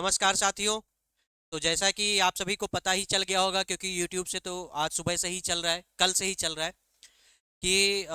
नमस्कार साथियों। तो जैसा कि आप सभी को पता ही चल गया होगा, क्योंकि YouTube से तो आज सुबह से ही चल रहा है, कल से ही चल रहा है कि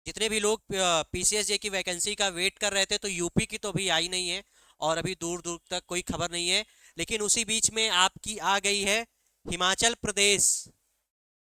जितने भी लोग PCSJ की वैकेंसी का वेट कर रहे थे, तो यूपी की तो अभी आई नहीं है और अभी दूर दूर तक कोई खबर नहीं है। लेकिन उसी बीच में आपकी आ गई है हिमाचल प्रदेश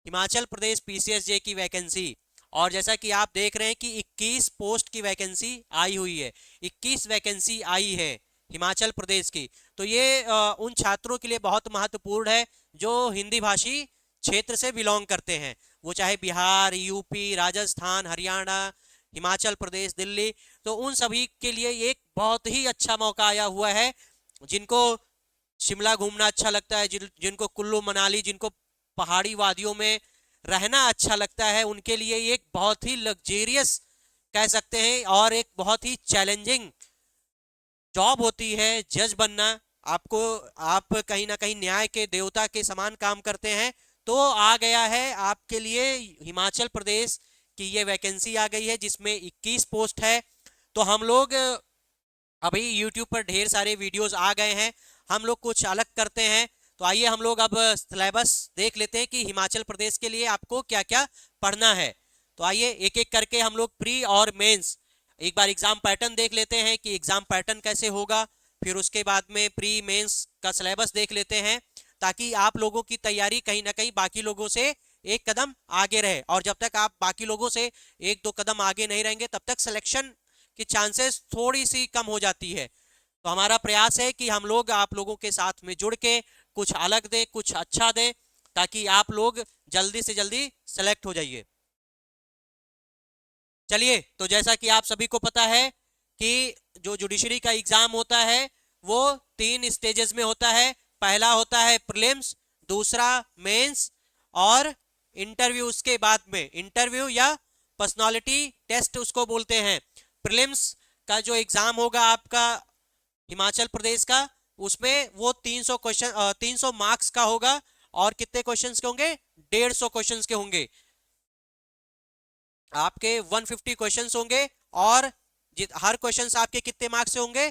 हिमाचल प्रदेश PCSJ की वैकेंसी। और जैसा कि आप देख रहे हैं कि 21 पोस्ट की वैकेंसी आई हुई है, 21 वैकेंसी आई है हिमाचल प्रदेश की। तो ये उन छात्रों के लिए बहुत महत्वपूर्ण है जो हिंदी भाषी क्षेत्र से बिलोंग करते हैं, वो चाहे बिहार, यूपी, राजस्थान, हरियाणा, हिमाचल प्रदेश, दिल्ली। तो उन सभी के लिए एक बहुत ही अच्छा मौका आया हुआ है। जिनको शिमला घूमना अच्छा लगता है, जिनको कुल्लू मनाली, जिनको पहाड़ी वादियों में रहना अच्छा लगता है, उनके लिए एक बहुत ही लग्जेरियस कह सकते हैं और एक बहुत ही चैलेंजिंग जॉब होती है जज बनना। आपको आप कहीं ना कहीं न्याय के देवता के समान काम करते हैं। तो आ गया है आपके लिए हिमाचल प्रदेश की ये वैकेंसी आ गई है, जिसमें 21 पोस्ट है। तो हम लोग अभी YouTube पर ढेर सारे वीडियोस आ गए हैं, हम लोग कुछ अलग करते हैं। तो आइए हम लोग अब सिलेबस देख लेते हैं कि हिमाचल प्रदेश के लिए आपको क्या क्या पढ़ना है। तो आइए एक एक करके हम लोग प्री और मेंस एक बार एग्जाम पैटर्न देख लेते हैं कि एग्जाम पैटर्न कैसे होगा। फिर उसके बाद में प्री मेंस का सिलेबस देख लेते हैं, ताकि आप लोगों की तैयारी कहीं ना कहीं बाकी लोगों से एक कदम आगे रहे। और जब तक आप बाकी लोगों से एक दो कदम आगे नहीं रहेंगे, तब तक सिलेक्शन की चांसेस थोड़ी सी कम हो जाती है। तो हमारा प्रयास है कि हम लोग आप लोगों के साथ में जुड़ के कुछ अलग दें, कुछ अच्छा दें, ताकि आप लोग जल्दी से जल्दी सेलेक्ट हो जाइए। चलिए, तो जैसा कि आप सभी को पता है कि जो जुडिशरी का एग्जाम होता है वो 3 स्टेजेस में होता है। पहला होता है प्रीलिम्स, दूसरा मेंस और इंटरव्यू। उसके बाद में इंटरव्यू या पर्सनालिटी टेस्ट उसको बोलते हैं। प्रीलिम्स का जो एग्जाम होगा आपका हिमाचल प्रदेश का, उसमें वो 300 क्वेश्चन 300 मार्क्स का होगा। और कितने क्वेश्चंस के होंगे? 150 क्वेश्चंस के होंगे। आपके 150 क्वेश्चंस होंगे और हर क्वेश्चंस आपके कितने मार्क्स से होंगे?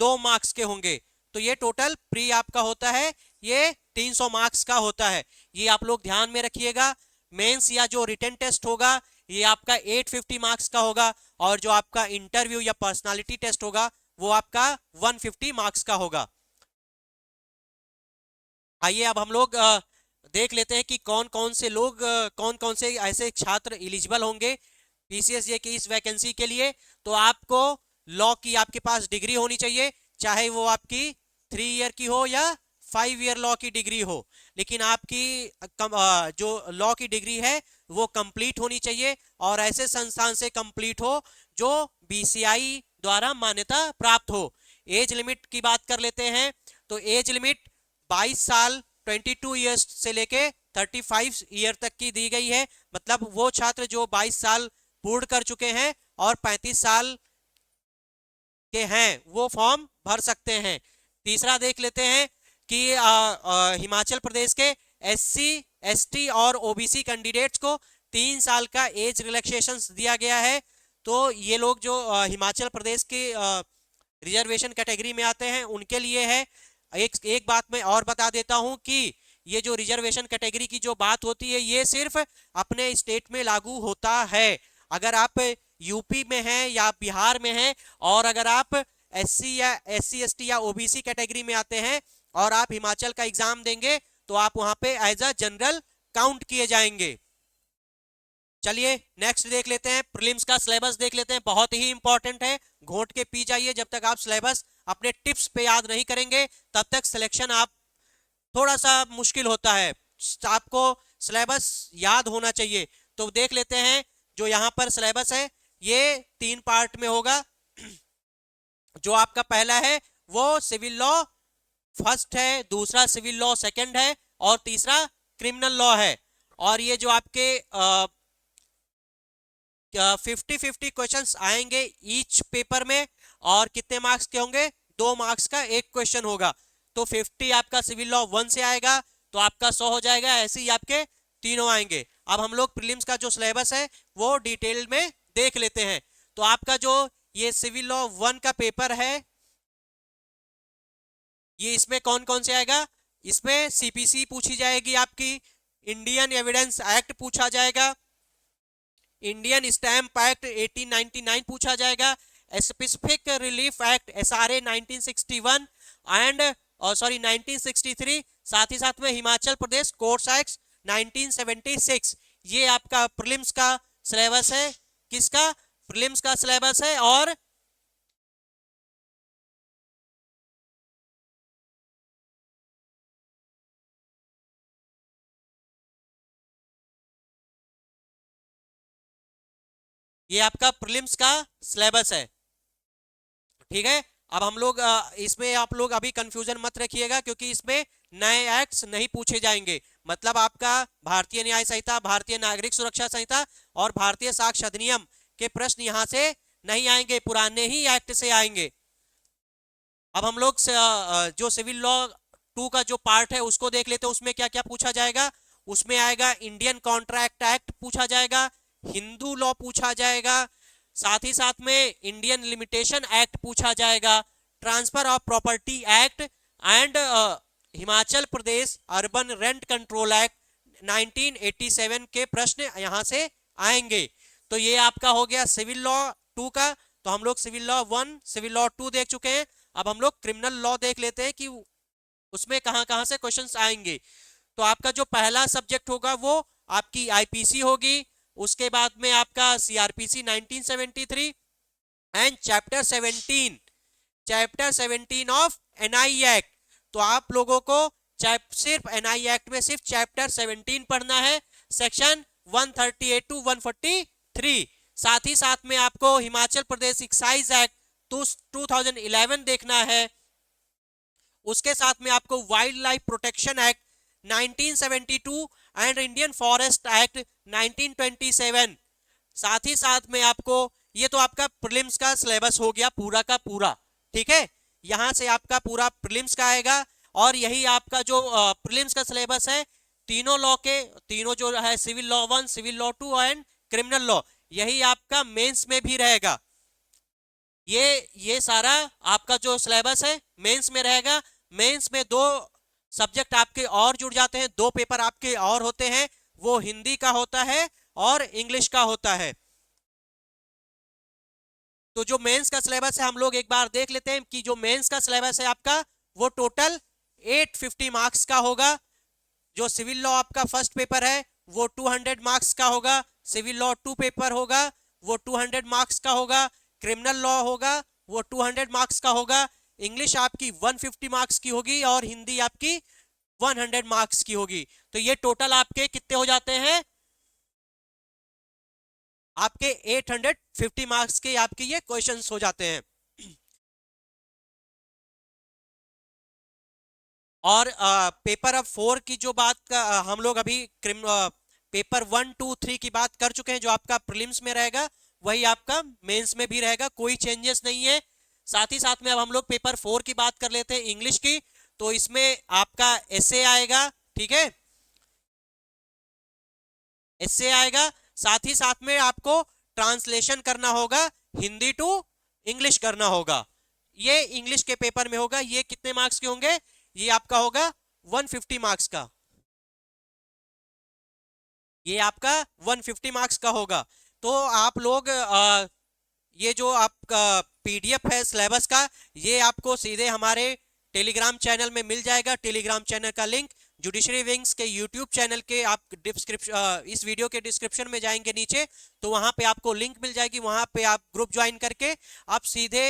2 मार्क्स के होंगे। तो ये टोटल प्री आपका होता है, ये 300 मार्क्स का होता है। ये आप लोग ध्यान में रखिएगा। मेंस या जो रिटन टेस्ट होगा ये आपका 850 मार्क्स का होगा, और जो आपका इंटरव्यू या पर्सनालिटी टेस्ट होगा वो आपका 150 मार्क्स का होगा। आइए अब हम लोग देख लेते हैं कि कौन कौन से लोग, कौन कौन से ऐसे छात्र एलिजिबल होंगे PCSJ की इस वैकेंसी के लिए। तो आपको लॉ की आपके पास डिग्री होनी चाहिए, चाहे वो आपकी 3 ईयर की हो या 5 ईयर लॉ की डिग्री हो। लेकिन आपकी जो लॉ की डिग्री है वो कंप्लीट होनी चाहिए, और ऐसे संस्थान से कंप्लीट हो जो BCI द्वारा मान्यता प्राप्त हो। एज लिमिट की बात कर लेते हैं। तो एज लिमिट 22 साल 22 ईयर्स से लेके 35 ईयर तक की दी गई है। मतलब वो छात्र जो 22 साल पूर्ण कर चुके हैं और 35 साल के हैं वो फॉर्म भर सकते हैं। तीसरा देख लेते हैं कि हिमाचल प्रदेश के SC ST और OBC कैंडिडेट्स को 3 साल का एज रिलैक्सेशन दिया गया है। तो ये लोग जो हिमाचल प्रदेश के रिजर्वेशन कैटेगरी में आते हैं उनके लिए है। एक एक बात मैं और बता देता हूं कि ये जो रिजर्वेशन कैटेगरी की जो बात होती है ये सिर्फ अपने स्टेट में लागू होता है। अगर आप यूपी में हैं या बिहार में हैं, और अगर आप SC ST या OBC कैटेगरी में आते हैं और आप हिमाचल का एग्जाम देंगे, तो आप वहां पे एज अ जनरल काउंट किए जाएंगे। चलिए नेक्स्ट देख लेते हैं, प्रीलिम्स का सिलेबस देख लेते हैं। बहुत ही इंपॉर्टेंट है, घोट के पी जाइए। जब तक आप सिलेबस अपने टिप्स पे याद नहीं करेंगे, तब तक सिलेक्शन आप थोड़ा सा मुश्किल होता है। आपको सिलेबस याद होना चाहिए। तो देख लेते हैं, जो यहाँ पर सिलेबस है ये 3 पार्ट में होगा। जो आपका पहला है वो सिविल लॉ फर्स्ट है, दूसरा सिविल लॉ सेकंड है, और तीसरा क्रिमिनल लॉ है। और ये जो आपके 50-50 क्वेश्चंस आएंगे ईच पेपर में। और कितने मार्क्स के होंगे? 2 मार्क्स का एक क्वेश्चन होगा। तो 50 आपका सिविल लॉ 1 से आएगा, तो आपका 100 हो जाएगा। ऐसे ही आपके तीनों आएंगे। अब हम लोग प्रीलिम्स का जो सिलेबस है वो डिटेल में देख लेते हैं। तो आपका जो ये सिविल लॉ 1 का पेपर है ये इसमें कौन कौन से आएगा, इसमें सीपीसी पूछी जाएगी आपकी, इंडियन एविडेंस एक्ट पूछा जाएगा, इंडियन स्टैम्प एक्ट 1899 पूछा जाएगा, specific relief act SRA 1961 and sorry 1963, साथ ही साथ में हिमाचल प्रदेश कोर्ट्स एक्ट 1976। ये आपका प्रीलिम्स का सिलेबस है, किसका, प्रीलिम्स का सिलेबस है। और ये आपका प्रीलिम्स का सिलेबस है, ठीक है। अब हम लोग इसमें आप लोग अभी कंफ्यूजन मत रखिएगा, क्योंकि इसमें नए एक्ट्स नहीं पूछे जाएंगे। मतलब आपका भारतीय न्याय संहिता, भारतीय नागरिक सुरक्षा संहिता और भारतीय साक्ष्य अधिनियम के प्रश्न यहां से नहीं आएंगे, पुराने ही एक्ट से आएंगे। अब हम लोग जो सिविल लॉ 2 का जो पार्ट है उसको देख लेते हैं, उसमें क्या क्या पूछा जाएगा। उसमें आएगा इंडियन कॉन्ट्रैक्ट एक्ट पूछा जाएगा, हिंदू लॉ पूछा जाएगा, साथ ही साथ में इंडियन लिमिटेशन एक्ट पूछा जाएगा, transfer of property act and Himachal Pradesh urban rent control act 1987 के प्रश्न यहां से आएंगे। तो ये आपका हो गया सिविल लॉ 2 का। तो हम लोग सिविल लॉ 1, सिविल लॉ 2 देख चुके हैं। अब हम लोग क्रिमिनल लॉ देख लेते हैं कि उसमें कहां कहां से क्वेश्चंस आएंगे। तो आपका जो पहला सब्जेक्ट होगा वो आपकी आईपीसी होगी, उसके बाद में आपका CrPC 1973 and chapter 17 of NI act. तो आप लोगों को सिर्फ एनआई एक्ट में सिर्फ चैप्टर 17 पढ़ना है, सेक्शन 138 टू 143। साथ ही साथ में आपको हिमाचल प्रदेश एक्साइज एक्ट 2011 देखना है। उसके साथ में आपको wild life protection act 1972 and Indian forest act 1927। साथ ही साथ में आपको, ये तो आपका प्रीलिम्स का सिलेबस हो गया पूरा का पूरा, ठीक है। यहां से आपका पूरा प्रीलिम्स का आएगा। और यही आपका जो प्रीलिम्स का सिलेबस है, तीनों लॉ के, तीनों जो है civil law 1, civil law 2 and criminal law, यही आपका मेंस में भी रहेगा। ये सारा आपका जो सिलेबस है मेंस में रहेगा। मेंस में 2 सब्जेक्ट आपके और जुड़ जाते हैं, 2 पेपर आपके और होते हैं, वो हिंदी का होता है और इंग्लिश का होता है। तो जो मेंस का सिलेबस है हम लोग एक बार देख लेते हैं कि जो मेंस का सिलेबस है आपका वो टोटल 850 मार्क्स का होगा। जो सिविल लॉ आपका फर्स्ट पेपर है वो 200 मार्क्स का होगा, सिविल लॉ 2 पेपर होगा वो 200 मार्क्स का होगा, क्रिमिनल लॉ होगा वो 200 मार्क्स का होगा, इंग्लिश आपकी 150 मार्क्स की होगी और हिंदी आपकी 100 मार्क्स की होगी। तो ये टोटल आपके कितने हो जाते हैं, आपके 850 मार्क्स के आपके ये क्वेश्चंस हो जाते हैं। और पेपर अब 4 की जो बात का हम लोग अभी पेपर 1, 2, 3 की बात कर चुके हैं, जो आपका प्रीलिम्स में रहेगा वही आपका मेंस में भी रहेगा, कोई चेंजेस नहीं है। साथ ही साथ में अब हम लोग पेपर 4 की बात कर लेते हैं इंग्लिश की। तो इसमें आपका एसे आएगा, ठीक है, एसे आएगा। साथ ही साथ में आपको ट्रांसलेशन करना होगा, हिंदी टू इंग्लिश करना होगा। ये इंग्लिश के पेपर में होगा। ये कितने मार्क्स के होंगे, ये आपका होगा 150 मार्क्स का, ये आपका 150 मार्क्स का होगा। तो आप लोग ये जो आपका पीडीएफ है सिलेबस का, ये आपको सीधे हमारे टेलीग्राम चैनल में मिल जाएगा। टेलीग्राम चैनल का लिंक जुडिशरी विंग्स के यूट्यूब चैनल के आप डिस्क्रिप्शन, इस वीडियो के डिस्क्रिप्शन में जाएंगे नीचे, तो वहां पे आपको लिंक मिल जाएगी, वहां पे आप ग्रुप ज्वाइन करके आप सीधे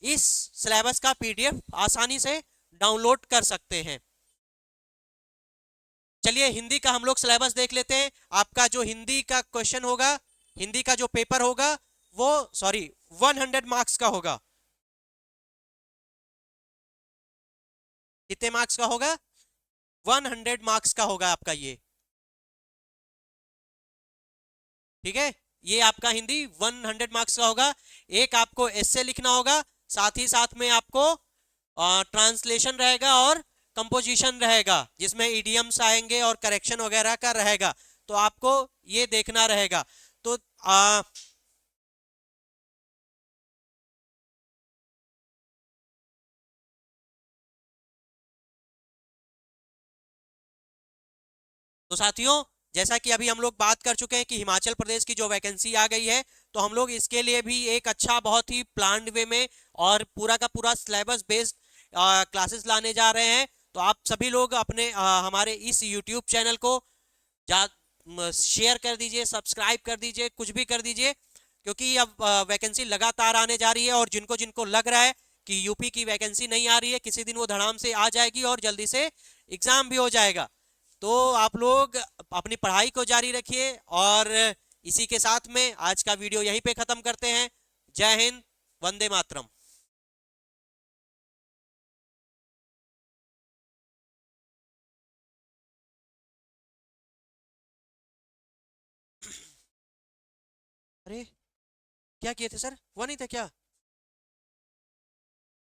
इस सिलेबस का पीडीएफ आसानी से डाउनलोड कर सकते हैं। चलिए हिंदी का हम लोग सिलेबस देख लेते हैं। आपका जो हिंदी का क्वेश्चन होगा, हिंदी का जो पेपर होगा वो 100 मार्क्स का होगा। कितने मार्क्स का होगा, 100 मार्क्स का होगा आपका ये, ठीक है। ये आपका हिंदी 100 मार्क्स का होगा। एक आपको एस्से लिखना होगा, साथ ही साथ में आपको ट्रांसलेशन रहेगा और कंपोजिशन रहेगा, जिसमें इडियम्स आएंगे और करेक्शन वगैरह का रहेगा। तो आपको ये देखना रहेगा। तो तो साथियों, जैसा कि अभी हम लोग बात कर चुके हैं कि हिमाचल प्रदेश की जो वैकेंसी आ गई है, तो हम लोग इसके लिए भी एक अच्छा, बहुत ही प्लान्ड वे में और पूरा का पूरा सिलेबस बेस्ड क्लासेस लाने जा रहे हैं। तो आप सभी लोग अपने हमारे इस यूट्यूब चैनल को जा शेयर कर दीजिए, सब्सक्राइब कर दीजिए, कुछ भी कर दीजिए, क्योंकि अब वैकेंसी लगातार आने जा रही है। और जिनको जिनको लग रहा है कि यूपी की वैकेंसी नहीं आ रही है, किसी दिन वो धड़ाम से आ जाएगी और जल्दी से एग्जाम भी हो जाएगा। तो आप लोग अपनी पढ़ाई को जारी रखिए। और इसी के साथ में आज का वीडियो यहीं पे खत्म करते हैं। जय हिंद, वंदे मातरम। अरे, क्या किए थे सर? हुआ नहीं था क्या?